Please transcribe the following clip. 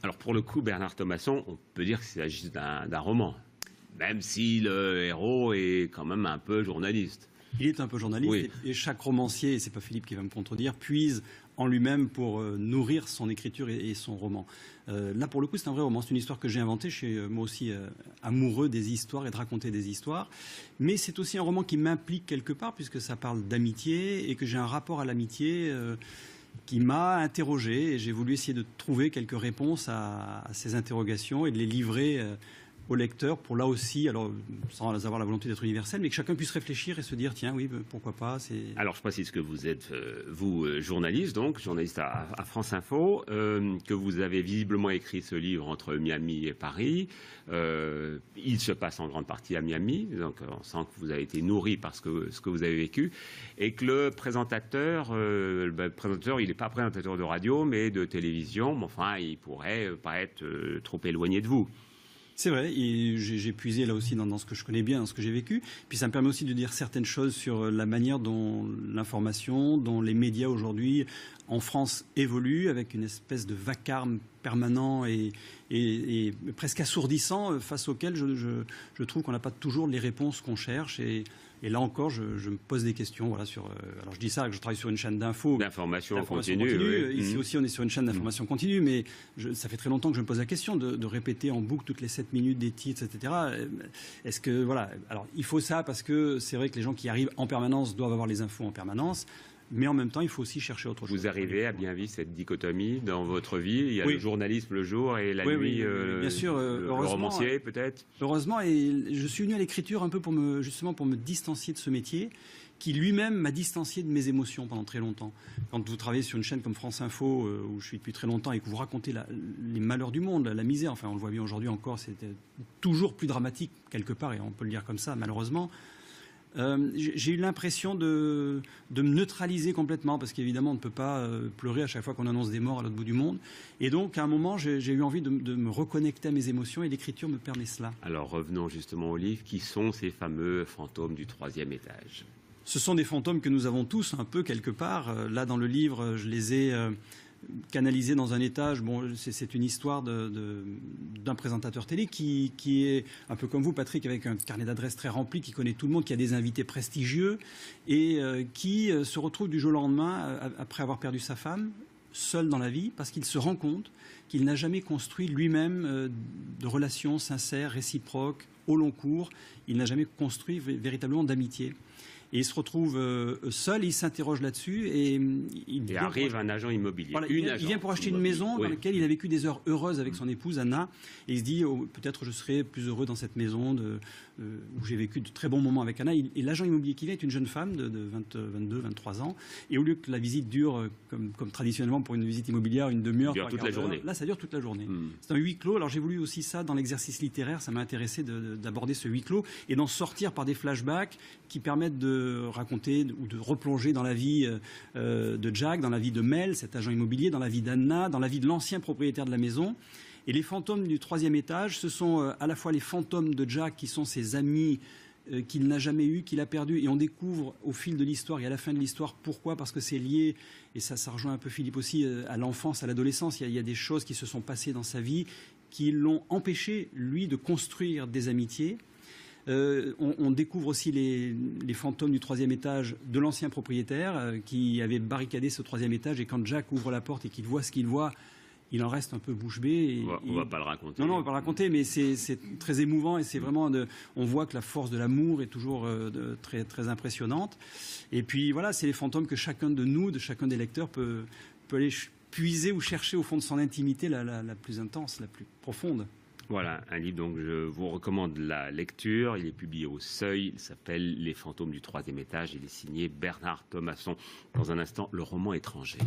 Alors pour le coup, Bernard Thomasson, on peut dire qu'il s'agit d'un roman, même si le héros est quand même un peu journaliste. Il est un peu journaliste, oui. Et chaque romancier, et c'est pas Philippe qui va me contredire, puise en lui-même pour nourrir son écriture et son roman. Là, pour le coup, c'est un vrai roman. C'est une histoire que j'ai inventée. Je suis moi aussi amoureux des histoires et de raconter des histoires. Mais c'est aussi un roman qui m'implique quelque part, puisque ça parle d'amitié et que j'ai un rapport à l'amitié qui m'a interrogé. Et j'ai voulu essayer de trouver quelques réponses à ces interrogations et de les livrer au lecteur pour là aussi, alors sans avoir la volonté d'être universel, mais que chacun puisse réfléchir et se dire tiens oui pourquoi pas. Alors je précise que vous êtes vous journaliste, donc journaliste à France Info, que vous avez visiblement écrit ce livre entre Miami et Paris. Il se passe en grande partie à Miami, donc on sent que vous avez été nourri par ce que vous avez vécu, et que le présentateur, il n'est pas présentateur de radio mais de télévision, mais enfin il pourrait pas être trop éloigné de vous. C'est vrai, et j'ai puisé là aussi dans ce que je connais bien, dans ce que j'ai vécu. Puis ça me permet aussi de dire certaines choses sur la manière dont l'information, dont les médias aujourd'hui en France évoluent, avec une espèce de vacarme permanent et presque assourdissant face auquel je trouve qu'on n'a pas toujours les réponses qu'on cherche. Et là encore, je me pose des questions. Voilà, alors je dis ça, que je travaille sur une chaîne d'infos. D'information continue. Oui. Ici aussi, on est sur une chaîne d'information continue, mais ça fait très longtemps que je me pose la question de répéter en boucle toutes les 7 minutes des titres, etc. Est-ce que, voilà, alors il faut ça parce que c'est vrai que les gens qui arrivent en permanence doivent avoir les infos en permanence. Mais en même temps, il faut aussi chercher autre chose. Vous arrivez à bien vivre cette diccomanie dans votre vie? Il y a le journalisme le jour et la nuit, bien sûr, le romancier peut-être? Heureusement, et je suis venu à l'écriture un peu pour me distancier de ce métier qui lui-même m'a distancié de mes émotions pendant très longtemps. Quand vous travaillez sur une chaîne comme France Info, où je suis depuis très longtemps, et que vous racontez les malheurs du monde, la misère, enfin on le voit bien aujourd'hui encore, c'est toujours plus dramatique quelque part, et on peut le dire comme ça malheureusement. J'ai eu l'impression de me neutraliser complètement parce qu'évidemment on ne peut pas pleurer à chaque fois qu'on annonce des morts à l'autre bout du monde, et donc à un moment j'ai eu envie de me reconnecter à mes émotions et l'écriture me permet cela. Alors revenons justement au livre. Qui sont ces fameux fantômes du 3e étage? Ce sont des fantômes que nous avons tous un peu quelque part. Là dans le livre je les ai canalisé dans un étage. Bon, c'est une histoire d'un présentateur télé qui est un peu comme vous, Patrick, avec un carnet d'adresses très rempli, qui connaît tout le monde, qui a des invités prestigieux et qui se retrouve du jour au lendemain, après avoir perdu sa femme, seul dans la vie, parce qu'il se rend compte qu'il n'a jamais construit lui-même de relations sincères, réciproques, au long cours. Il n'a jamais construit véritablement d'amitié. Et il se retrouve seul, et il s'interroge là-dessus. Et arrive un agent immobilier. Voilà, il vient pour acheter une maison dans laquelle il a vécu des heures heureuses avec son épouse Anna. Et il se dit, peut-être je serai plus heureux dans cette maison où j'ai vécu de très bons moments avec Anna. Et l'agent immobilier qui vient est une jeune femme de 22, 23 ans. Et au lieu que la visite dure, comme traditionnellement pour une visite immobilière, une demi-heure, toute la journée. Là, ça dure toute la journée. C'est un huis clos. Alors j'ai voulu aussi ça dans l'exercice littéraire. Ça m'a intéressé d'aborder ce huis clos et d'en sortir par des flashbacks qui permettent de raconter ou de replonger dans la vie de Jack, dans la vie de Mel, cet agent immobilier, dans la vie d'Anna, dans la vie de l'ancien propriétaire de la maison. Et les fantômes du 3e étage, ce sont à la fois les fantômes de Jack, qui sont ses amis qu'il n'a jamais eu, qu'il a perdu, et on découvre au fil de l'histoire et à la fin de l'histoire pourquoi, parce que c'est lié, et ça rejoint un peu Philippe aussi, à l'enfance, à l'adolescence. Il y a des choses qui se sont passées dans sa vie qui l'ont empêché, lui, de construire des amitiés. On découvre aussi les fantômes du 3e étage de l'ancien propriétaire qui avait barricadé ce 3e étage, et quand Jack ouvre la porte et qu'il voit ce qu'il voit, il en reste un peu bouche bée. On va pas le raconter. Non, on va pas le raconter, mais c'est très émouvant, et c'est vraiment on voit que la force de l'amour est toujours très, très impressionnante. Et puis voilà, c'est les fantômes que chacun de nous, de chacun des lecteurs peut aller puiser ou chercher au fond de son intimité la plus intense, la plus profonde. Voilà, un livre donc je vous recommande la lecture. Il est publié au Seuil. Il s'appelle Les fantômes du 3e étage. Il est signé Bernard Thomasson. Dans un instant, le roman étranger.